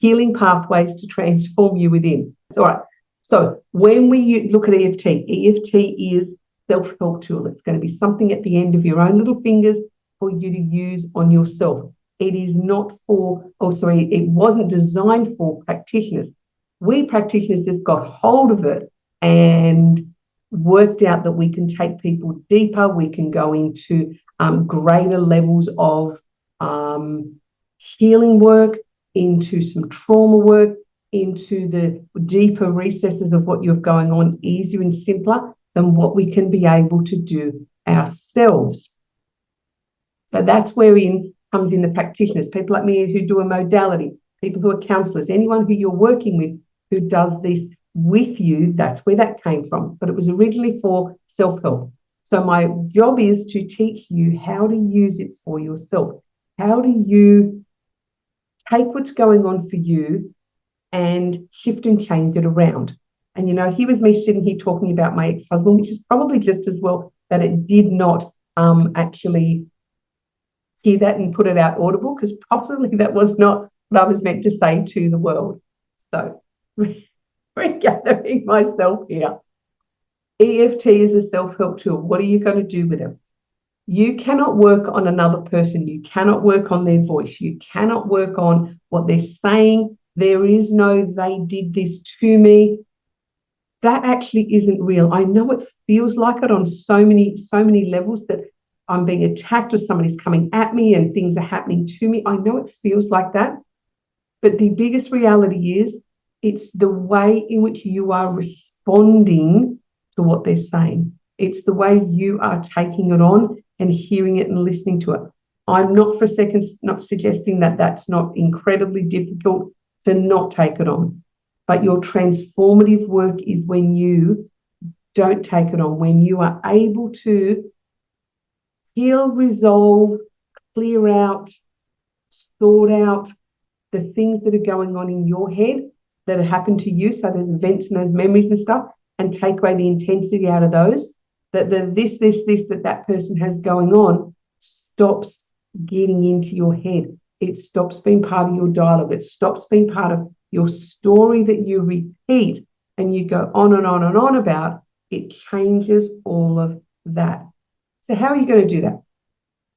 healing pathways to transform you within. All right. So when we look at EFT is self-help tool. It's going to be something at the end of your own little fingers for you to use on yourself. It is not for, it wasn't designed for practitioners. We practitioners just got hold of it and worked out that we can take people deeper. We can go into greater levels of healing work, into some trauma work, into the deeper recesses of what you're going on, easier and simpler than what we can be able to do ourselves. So that's where comes in the practitioners, people like me who do a modality, people who are counselors, anyone who you're working with who does this with you, that's where that came from. But it was originally for self-help. So my job is to teach you how to use it for yourself. How do you take what's going on for you and shift and change it around? And, here was me sitting here talking about my ex-husband, which is probably just as well that it did not actually hear that and put it out audible, because possibly that was not what I was meant to say to the world. So regathering myself here. EFT is a self-help tool. What are you going to do with it? You cannot work on another person. You cannot work on their voice. You cannot work on what they're saying. There is no, they did this to me. That actually isn't real. I know it feels like it on so many levels, that I'm being attacked or somebody's coming at me and things are happening to me. I know it feels like that. But the biggest reality is it's the way in which you are responding to what they're saying. It's the way you are taking it on and hearing it and listening to it. I'm not for a second not suggesting that that's not incredibly difficult to not take it on. But your transformative work is when you don't take it on, when you are able to heal, resolve, clear out, sort out the things that are going on in your head that have happened to you. So there's events and those memories and stuff, and take away the intensity out of those. That the this that person has going on stops getting into your head. It stops being part of your dialogue. It stops being part of your story that you repeat and you go on and on and on about. It changes all of that. So how are you going to do that?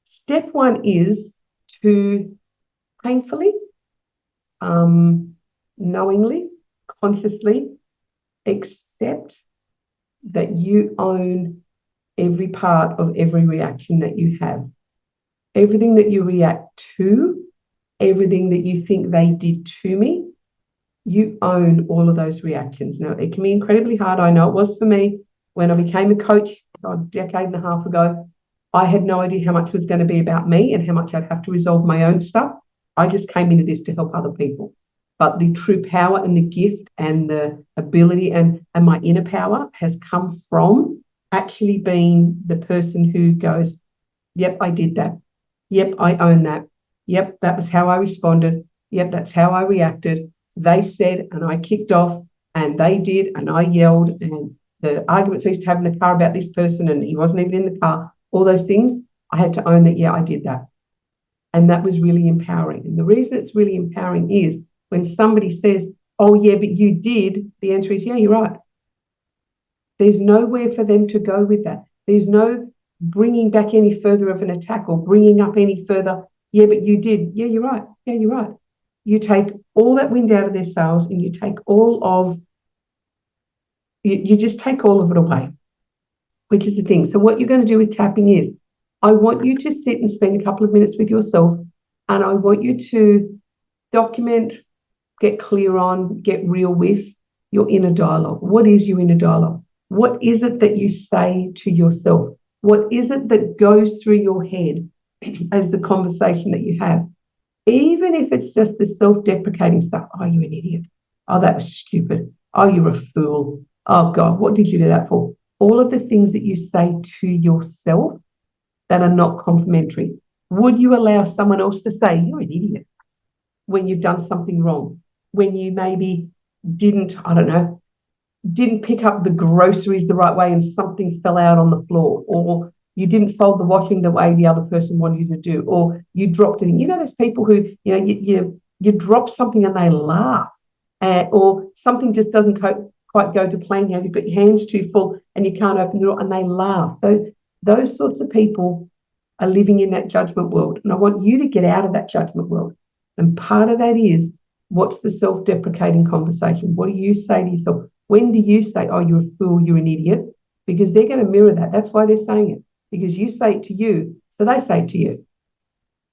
Step one is to painfully, knowingly, consciously accept that you own every part of every reaction that you have. Everything that you react to, everything that you think they did to me, you own all of those reactions. Now, it can be incredibly hard. I know it was for me. When I became a coach a decade and a half ago, I had no idea how much was going to be about me and how much I'd have to resolve my own stuff. I just came into this to help other people. But the true power and the gift and the ability and my inner power has come from actually being the person who goes, yep, I did that. Yep, I own that. Yep, that was how I responded. Yep, that's how I reacted. They said, and I kicked off, and they did, and I yelled, and the arguments I used to have in the car about this person, and he wasn't even in the car, all those things, I had to own that, yeah, I did that. And that was really empowering. And the reason it's really empowering is when somebody says, oh, yeah, but you did, the answer is, yeah, you're right. There's nowhere for them to go with that. There's no bringing back any further of an attack or bringing up any further, yeah, but you did. Yeah, you're right. Yeah, you're right. You take all that wind out of their sails and you take you just take all of it away, which is the thing. So what you're going to do with tapping is, I want you to sit and spend a couple of minutes with yourself, and I want you to document, get clear on, get real with your inner dialogue. What is your inner dialogue? What is it that you say to yourself? What is it that goes through your head as the conversation that you have? Even if it's just the self-deprecating stuff. Oh, you're an idiot. Oh, that was stupid. Oh, you're a fool. Oh, God, what did you do that for? All of the things that you say to yourself that are not complimentary. Would you allow someone else to say, you're an idiot, when you've done something wrong? When you maybe didn't pick up the groceries the right way and something fell out on the floor, or you didn't fold the washing the way the other person wanted you to do, or you dropped it. You know, there's people who, you You drop something and they laugh, or something just doesn't quite go to plan. You've got your hands too full and you can't open the door, and they laugh. Those sorts of people are living in that judgment world. And I want you to get out of that judgment world. And part of that is, what's the self-deprecating conversation? What do you say to yourself? When do you say, oh, you're a fool, you're an idiot? Because they're going to mirror that. That's why they're saying it. Because you say it to you, so they say it to you.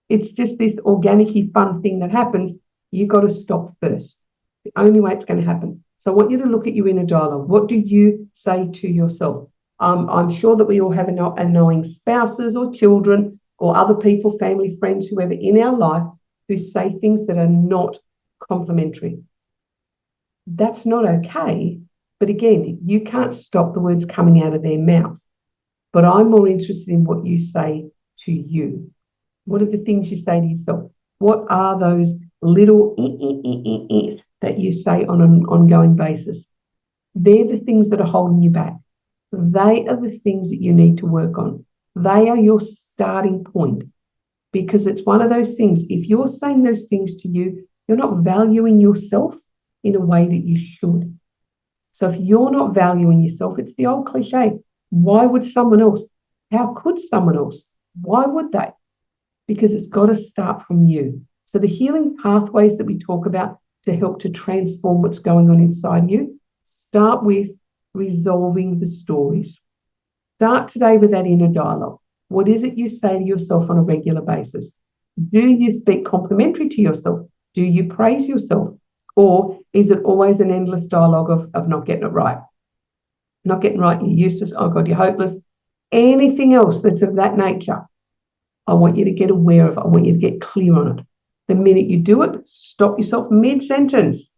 It's just this organic fun thing that happens. You've got to stop first. The only way it's going to happen. So I want you to look at your inner dialogue. What do you say to yourself? I'm sure that we all have annoying spouses or children or other people, family, friends, whoever in our life who say things that are not complimentary. That's not okay. But again, you can't stop the words coming out of their mouth. But I'm more interested in what you say to you. What are the things you say to yourself? What are those little that you say on an ongoing basis? They're the things that are holding you back. They are the things that you need to work on. They are your starting point, because it's one of those things. If you're saying those things to you, you're not valuing yourself in a way that you should. So if you're not valuing yourself, it's the old cliche. Why would someone else? How could someone else? Why would they? Because it's got to start from you. So the healing pathways that we talk about to help to transform what's going on inside you, start with resolving the stories. Start today with that inner dialogue. What is it you say to yourself on a regular basis? Do you speak complimentary to yourself? Do you praise yourself? Or is it always an endless dialogue of not getting it right? Not getting right, you're useless, oh God, you're hopeless. Anything else that's of that nature, I want you to get aware of it. I want you to get clear on it. The minute you do it, stop yourself mid-sentence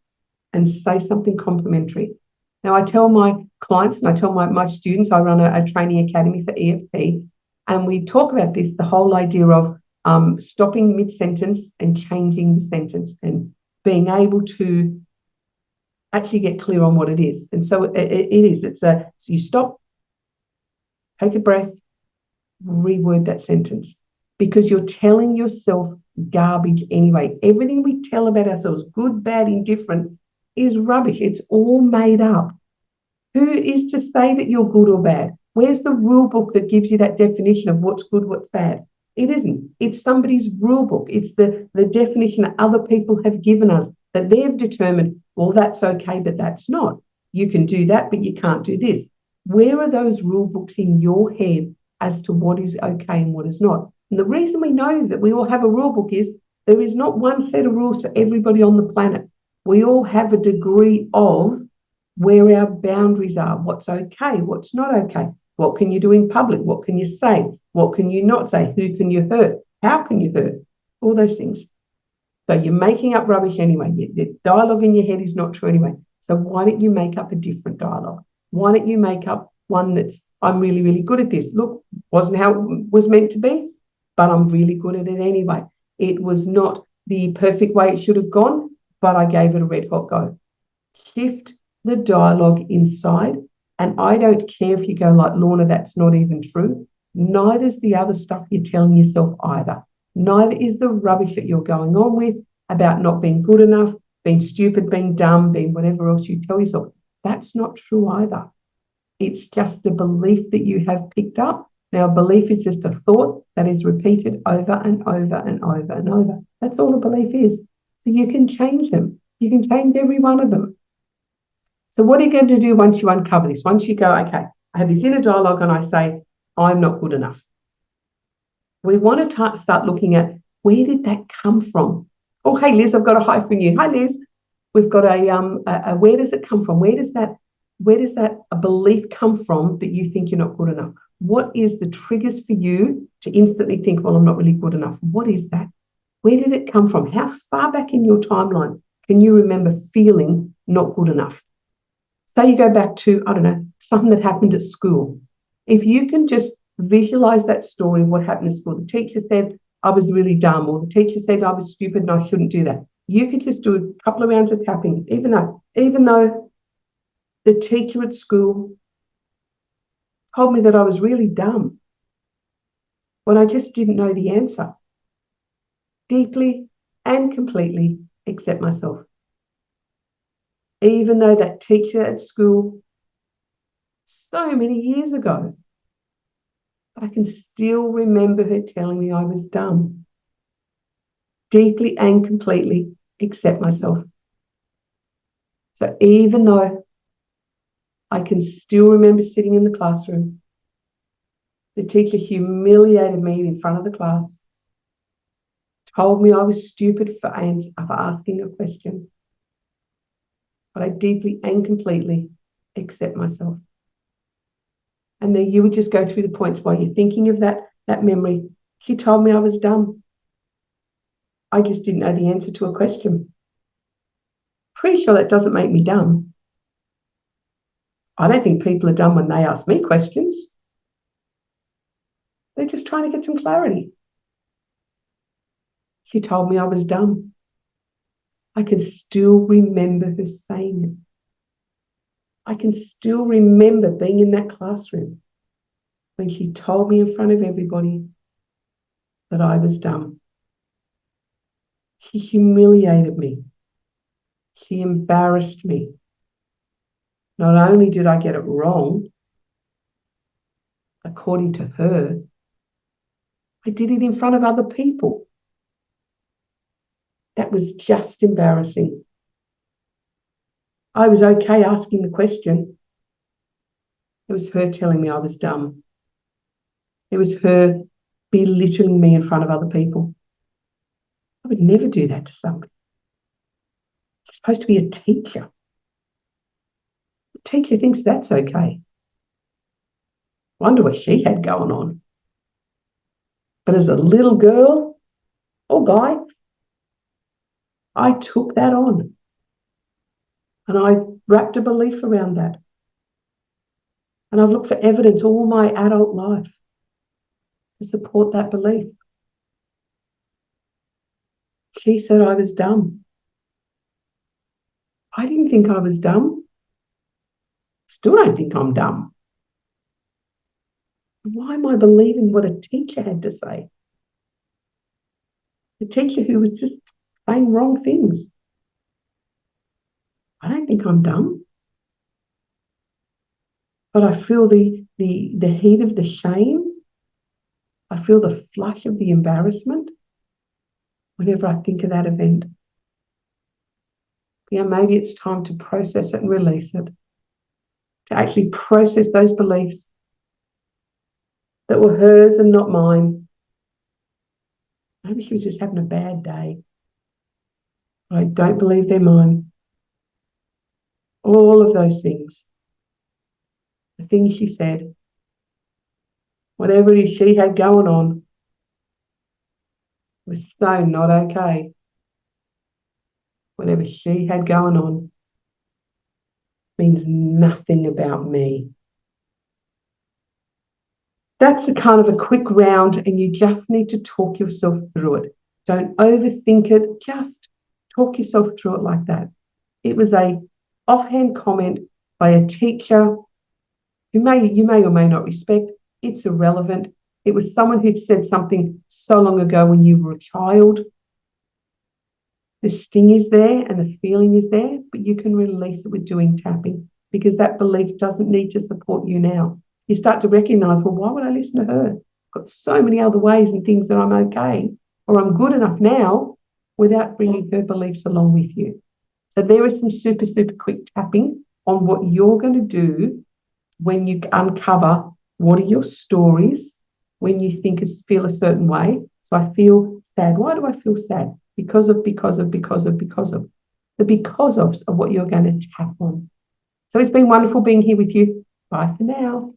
and say something complimentary. Now, I tell my clients and I tell my students, I run a training academy for EFT, and we talk about this, the whole idea of stopping mid-sentence and changing the sentence and being able to actually get clear on what it is. And so it is. So you stop, take a breath, reword that sentence, because you're telling yourself garbage anyway. Everything we tell about ourselves, good, bad, indifferent, is rubbish. It's all made up. Who is to say that you're good or bad? Where's the rule book that gives you that definition of what's good, what's bad? It isn't. It's somebody's rule book. It's the definition that other people have given us, that they've determined, well, that's okay, but that's not. You can do that, but you can't do this. Where are those rule books in your head as to what is okay and what is not? And the reason we know that we all have a rule book is there is not one set of rules for everybody on the planet. We all have a degree of where our boundaries are, what's okay, what's not okay, what can you do in public, what can you say, what can you not say, who can you hurt, how can you hurt, all those things. So you're making up rubbish anyway. The dialogue in your head is not true anyway. So why don't you make up a different dialogue? Why don't you make up one that's, I'm really, really good at this. Look, wasn't how it was meant to be, but I'm really good at it anyway. It was not the perfect way it should have gone, but I gave it a red hot go. Shift the dialogue inside. And I don't care if you go like, Lorna, that's not even true. Neither is the other stuff you're telling yourself either. Neither is the rubbish that you're going on with about not being good enough, being stupid, being dumb, being whatever else you tell yourself. That's not true either. It's just the belief that you have picked up. Now, a belief is just a thought that is repeated over and over and over and over. That's all a belief is. So you can change them. You can change every one of them. So what are you going to do once you uncover this? Once you go, okay, I have this inner dialogue and I say, I'm not good enough. We want to start looking at, where did that come from? Oh, hey, Liz, I've got a hi from you. Hi, Liz. We've got a where does it come from? Where does that a belief come from that you think you're not good enough? What is the triggers for you to instantly think, well, I'm not really good enough? What is that? Where did it come from? How far back in your timeline can you remember feeling not good enough? Say you go back to, I don't know, something that happened at school. If you can just visualize that story, what happened at school. The teacher said, I was really dumb, or the teacher said I was stupid and I shouldn't do that. You could just do a couple of rounds of tapping, even though the teacher at school told me that I was really dumb when I just didn't know the answer. Deeply and completely accept myself. Even though that teacher at school, so many years ago, I can still remember her telling me I was dumb. Deeply and completely accept myself. So even though I can still remember sitting in the classroom, the teacher humiliated me in front of the class, told me I was stupid for asking a question, but I deeply and completely accept myself. And then you would just go through the points while you're thinking of that memory. She told me I was dumb. I just didn't know the answer to a question. Pretty sure that doesn't make me dumb. I don't think people are dumb when they ask me questions. They're just trying to get some clarity. She told me I was dumb. I can still remember her saying it. I can still remember being in that classroom when she told me in front of everybody that I was dumb. She humiliated me. She embarrassed me. Not only did I get it wrong, according to her, I did it in front of other people. That was just embarrassing. I was okay asking the question. It was her telling me I was dumb. It was her belittling me in front of other people. I would never do that to somebody. She's supposed to be a teacher. The teacher thinks that's okay. Wonder what she had going on. But as a little girl or guy, I took that on. And I wrapped a belief around that. And I've looked for evidence all my adult life to support that belief. She said I was dumb. I didn't think I was dumb. Still don't think I'm dumb. Why am I believing what a teacher had to say? A teacher who was just saying wrong things. I don't think I'm dumb. But I feel the heat of the shame. I feel the flush of the embarrassment whenever I think of that event. Yeah, maybe it's time to process it and release it. To actually process those beliefs that were hers and not mine. Maybe she was just having a bad day. I don't believe they're mine. All of those things. The things she said. Whatever it is she had going on was so not okay. Whatever she had going on means nothing about me. That's a kind of a quick round, and you just need to talk yourself through it. Don't overthink it. Just talk yourself through it like that. It was a offhand comment by a teacher who you may or may not respect. It's irrelevant. It was someone who'd said something so long ago when you were a child. The sting is there and the feeling is there, but you can release it with doing tapping because that belief doesn't need to support you now. You start to recognize, well, why would I listen to her? I've got so many other ways and things that I'm okay or I'm good enough now without bringing her beliefs along with you. So there is some super, super quick tapping on what you're going to do when you uncover what are your stories when you feel a certain way. So I feel sad. Why do I feel sad? Because of. The because of what you're going to tap on. So it's been wonderful being here with you. Bye for now.